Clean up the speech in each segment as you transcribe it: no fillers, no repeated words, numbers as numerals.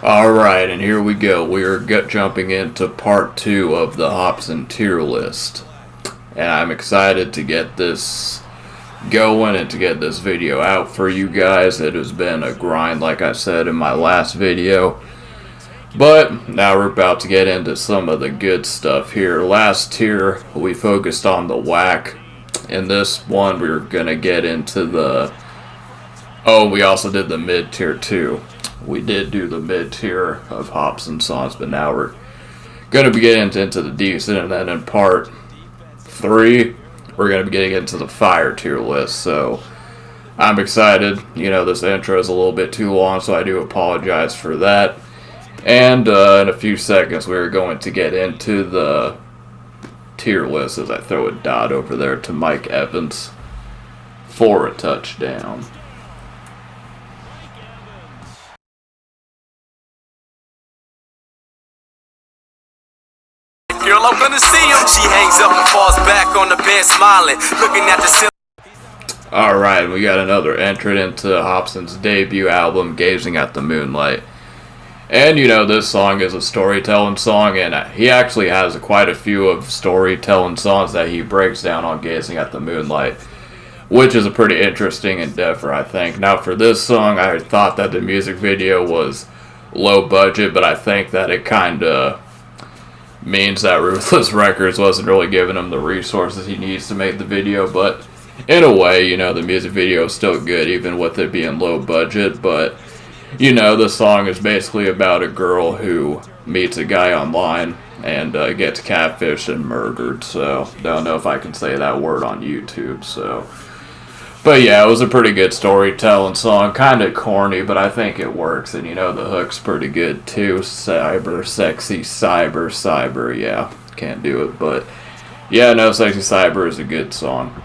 Alright, and here we go. We are jumping into part 2 of the Hopsin tier list. And I'm excited to get this going and to get this video out for you guys. It has been a grind, like I said in my last video. But now we're about to get into some of the good stuff here. Last tier, we focused on the whack. In this one, we're going to get into the... Oh, we also did the mid tier too. We did do the mid tier of Hopsin songs, but now we're going to be getting into the decent, and then in part 3, we're going to be getting into the fire tier list. So I'm excited. You know, this intro is a little bit too long, so I do apologize for that. And in a few seconds, we're going to get into the tier list as I throw a dot over there to Mike Evans for a touchdown. Girl, I'm gonna see him. She hangs up and falls back on the bed smiling, looking at the ceiling. Alright, we got another entrant into Hopsin's debut album, Gazing at the Moonlight. And you know, this song is a storytelling song, and he actually has quite a few of storytelling songs that he breaks down on Gazing at the Moonlight, which is a pretty interesting endeavor, I think. Now, for this song, I thought that the music video was low budget, but I think that it kinda means that Ruthless Records wasn't really giving him the resources he needs to make the video, but in a way, you know, the music video is still good, even with it being low budget. But you know, the song is basically about a girl who meets a guy online and gets catfished and murdered. So don't know if I can say that word on YouTube. But yeah, it was a pretty good storytelling song. Kind of corny, but I think it works. And you know, the hook's pretty good too. Cyber, sexy, cyber. Yeah, can't do it. But yeah, no, Sexy Cyber is a good song.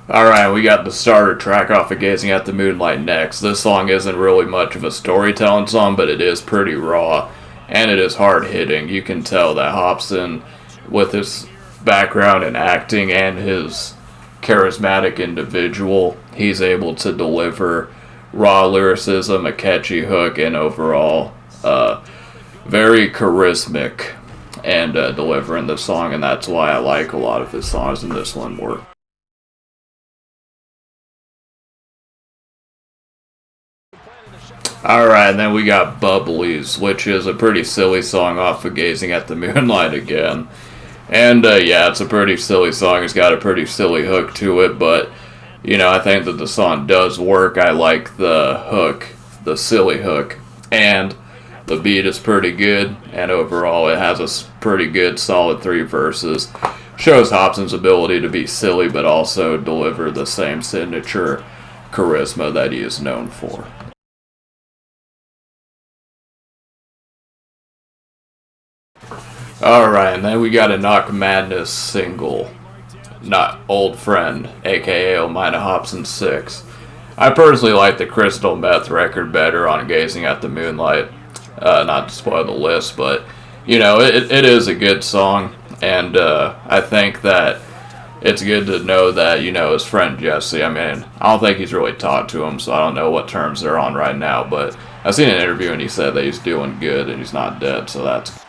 Alright, we got the starter track off of Gazing at the Moonlight next. This song isn't really much of a storytelling song, but it is pretty raw. And it is hard-hitting. You can tell that Hopsin, with his background in acting and his charismatic individual, he's able to deliver raw lyricism, a catchy hook, and overall very charismatic and delivering the song, and that's why I like a lot of his songs, and this one worked. Alright, and then we got Bubblies, which is a pretty silly song off of Gazing at the Moonlight again. And yeah, it's a pretty silly song. It's got a pretty silly hook to it, but you know, I think that the song does work. I like the hook, the silly hook, and the beat is pretty good, and overall it has a pretty good solid 3 verses. Shows Hopsin's ability to be silly but also deliver the same signature charisma that he is known for. Alright, and then we got a Knock Madness single, not Old Friend, aka Omina Hopsin 6. I personally like the Crystal Meth record better on Gazing at the Moonlight. Not to spoil the list, but you know, it is a good song, and I think that it's good to know that, you know, his friend Jesse, I mean, I don't think he's really talked to him, so I don't know what terms they're on right now, but I've seen an interview and he said that he's doing good and he's not dead, so that's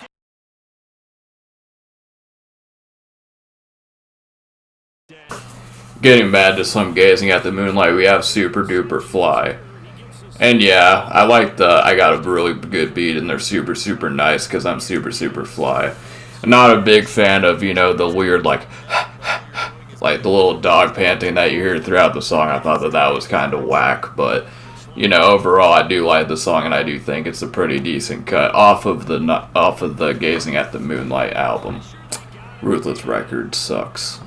getting back to some Gazing at the Moonlight, we have Super Duper Fly. And yeah, I got a really good beat and they're super nice because I'm super fly. I'm not a big fan of, you know, the weird like the little dog panting that you hear throughout the song. I thought that was kind of whack, but you know, overall I do like the song and I do think it's a pretty decent cut off of the Gazing at the Moonlight album. Ruthless Records sucks.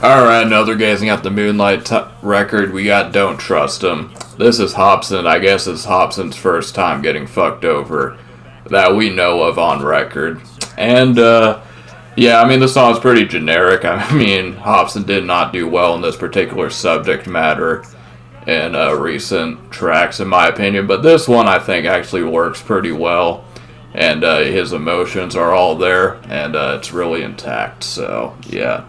Alright, another Gazing at the Moonlight record. We got Don't Trust Him. This is Hopsin. I guess it's Hopsin's first time getting fucked over that we know of on record. And, yeah, I mean, the song's pretty generic. I mean, Hopsin did not do well in this particular subject matter in recent tracks, in my opinion. But this one, I think, actually works pretty well. and his emotions are all there, and it's really intact. So yeah.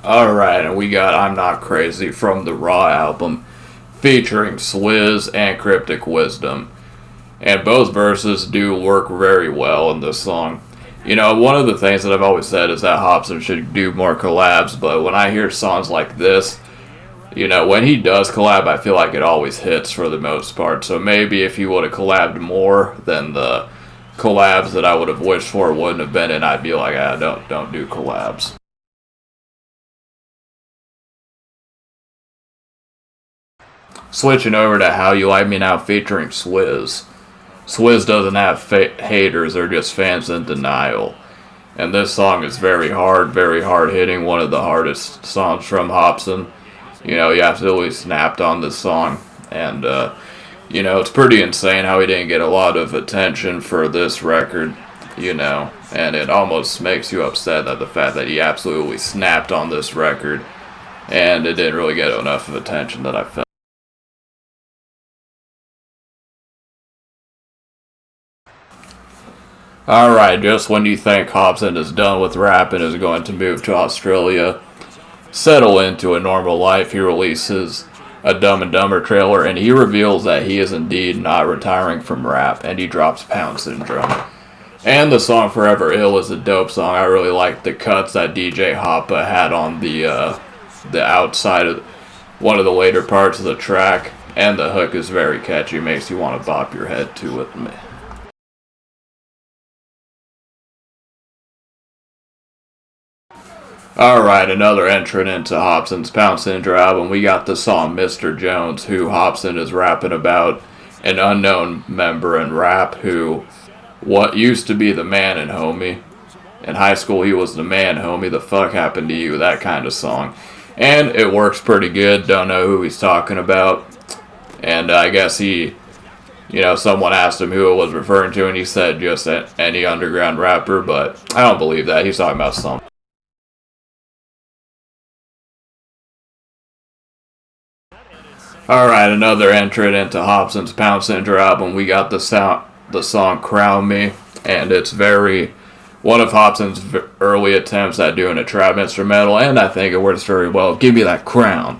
Alright, and we got I'm Not Crazy from the Raw album, featuring Swizz and Cryptic Wisdom. And both verses do work very well in this song. You know, one of the things that I've always said is that Hopsin should do more collabs, but when I hear songs like this, you know, when he does collab, I feel like it always hits for the most part. So maybe if he would have collabed more, then the collabs that I would have wished for wouldn't have been, and I'd be like, don't do collabs. Switching over to How You Like Me Now featuring Swizz. Swizz doesn't have haters, they're just fans in denial. And this song is very hard hitting, one of the hardest songs from Hopsin. You know, he absolutely snapped on this song. And, you know, it's pretty insane how he didn't get a lot of attention for this record, you know. And it almost makes you upset at the fact that he absolutely snapped on this record. And it didn't really get enough of attention that I felt. Alright, just when you think Hopsin is done with rap and is going to move to Australia, settle into a normal life, he releases a Dumb and Dumber trailer, and he reveals that he is indeed not retiring from rap, and he drops Pound Syndrome. And the song Forever Ill is a dope song. I really like the cuts that DJ Hoppa had on the outside of one of the later parts of the track, and the hook is very catchy, makes you want to bop your head to it. Alright, another entrant into Hopsin's Pound Syndrome album. We got the song Mr. Jones, who Hopsin is rapping about an unknown member in rap who what used to be the man and homie. In high school, he was the man, homie. The fuck happened to you? That kind of song. And it works pretty good. Don't know who he's talking about. And I guess he, you know, someone asked him who it was referring to, and he said just any underground rapper, but I don't believe that. He's talking about something. Alright, another entrant into Hopsin's Pound Syndrome album. We got the song Crown Me, and it's very one of Hopsin's early attempts at doing a trap instrumental, and I think it works very well. Give me that crown.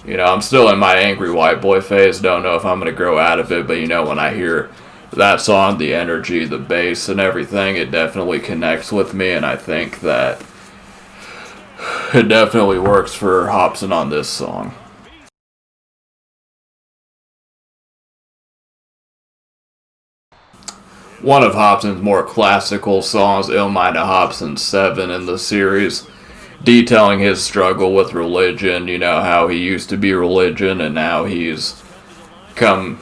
You know, I'm still in my angry white boy phase, don't know if I'm going to grow out of it, but you know, when I hear that song, the energy, the bass, and everything, it definitely connects with me, and I think that it definitely works for Hopsin on this song. One of Hopsin's more classical songs, Illmind of Hopsin 7 in the series, detailing his struggle with religion, you know, how he used to be religion and now he's coming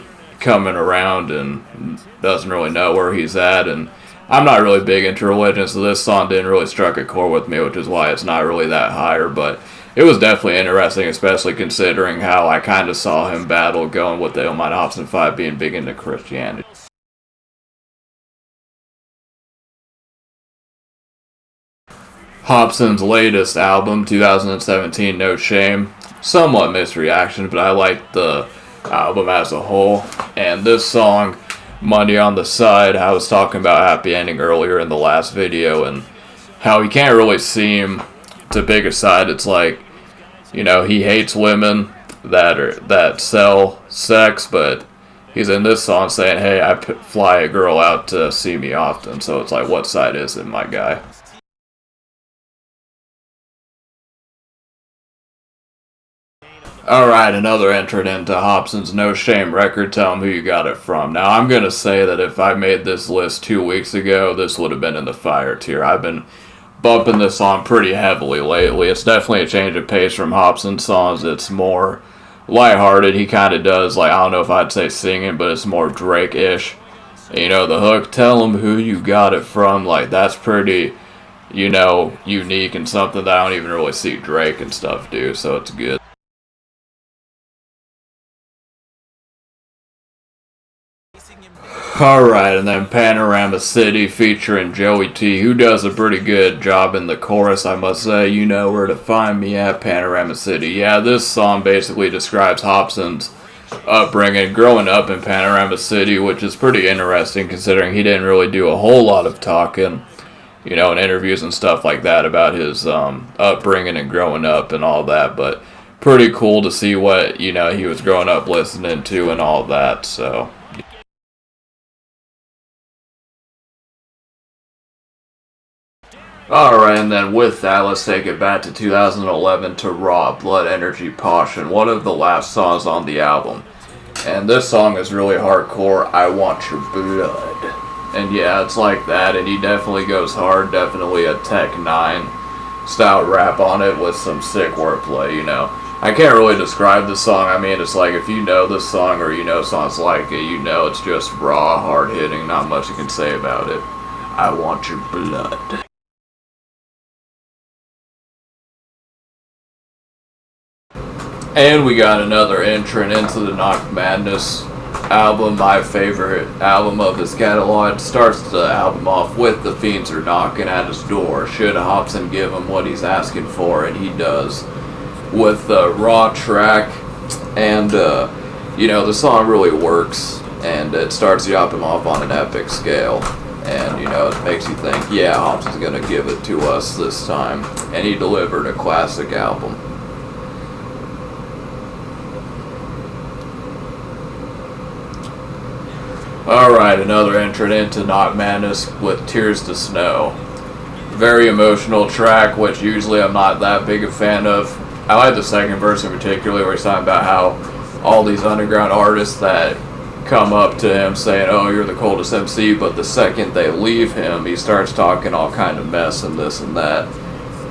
around and doesn't really know where he's at. And I'm not really big into religion, so this song didn't really strike a chord with me, which is why it's not really that higher, but it was definitely interesting, especially considering how I kind of saw him battle going with the Illmind of Hopsin 5 being big into Christianity. Hopsin's latest album, 2017, No Shame, somewhat mixed reaction, but I liked the album as a whole. And this song, Money on the Side, I was talking about Happy Ending earlier in the last video, and how he can't really seem to pick a side. It's like, you know, he hates women that sell sex, but he's in this song saying, hey, I fly a girl out to see me often. So it's like, what side is it, my guy? Alright, another entrant into Hopsin's No Shame record. Tell him who you got it from. Now, I'm going to say that if I made this list 2 weeks ago, this would have been in the fire tier. I've been bumping this song pretty heavily lately. It's definitely a change of pace from Hopsin's songs. It's more lighthearted. He kind of does, like, I don't know if I'd say singing, but it's more Drake-ish. You know, the hook, tell him who you got it from, like, that's pretty, you know, unique and something that I don't even really see Drake and stuff do, so it's good. Alright, and then Panorama City featuring Joey T, who does a pretty good job in the chorus, I must say. You know where to find me at Panorama City. Yeah, this song basically describes Hopsin's upbringing, growing up in Panorama City, which is pretty interesting considering he didn't really do a whole lot of talking, in interviews and stuff like that about his upbringing and growing up and all that. But pretty cool to see what, he was growing up listening to and all that, so. Alright, and then with that, let's take it back to 2011 to Raw, Blood, Energy, Passion, one of the last songs on the album. And this song is really hardcore, I Want Your Blood. And yeah, it's like that, and he definitely goes hard, definitely a Tech 9 style rap on it with some sick wordplay, I can't really describe the song. I mean, it's like if you know this song or you know songs like it, it's just raw, hard-hitting, not much you can say about it. I Want Your Blood. And we got another entrant into the Knock Madness album, my favorite album of his catalog. It starts the album off with The Fiends Are Knocking at His Door. Should Hopsin give him what he's asking for? And he does. With the raw track, and the song really works, and it starts the album off on an epic scale. And, it makes you think, yeah, Hopsin's gonna give it to us this time. And he delivered a classic album. Alright, another entrant into Knock Madness with Tears to Snow. Very emotional track, which usually I'm not that big a fan of. I like the second verse in particular, where he's talking about how all these underground artists that come up to him saying, oh, you're the coldest MC, but the second they leave him, he starts talking all kind of mess and this and that.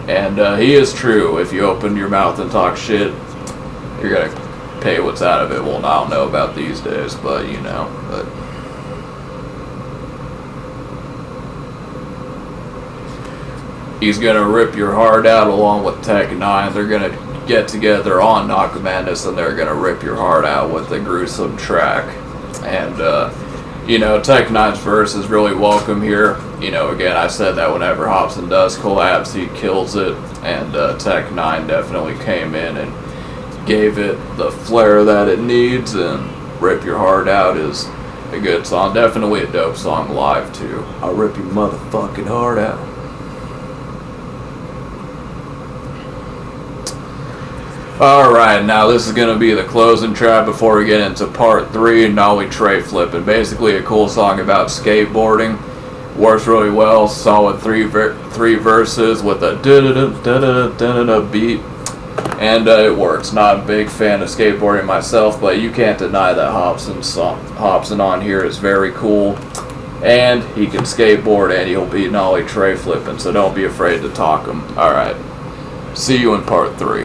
And he is true. If you open your mouth and talk shit, you're gonna pay what's out of it. Well, I don't know about these days, but but... He's going to rip your heart out along with Tech 9. They're going to get together on Knock Madness and they're going to rip your heart out with a gruesome track. And, Tech 9's verse is really welcome here. Again, I said that whenever Hopsin does collabs, he kills it. And Tech 9 definitely came in and gave it the flair that it needs. And Rip Your Heart Out is a good song. Definitely a dope song live, too. I'll rip your motherfucking heart out. Alright, now this is going to be the closing track before we get into part 3, Nollie Tray Flipping. Basically a cool song about skateboarding. Works really well, solid three verses with a da-da-da-da-da-da-da beat. And it works. Not a big fan of skateboarding myself, but you can't deny that Hopsin on here is very cool. And he can skateboard and he'll be Nollie Tray Flipping, so don't be afraid to talk him. Alright, see you in part 3.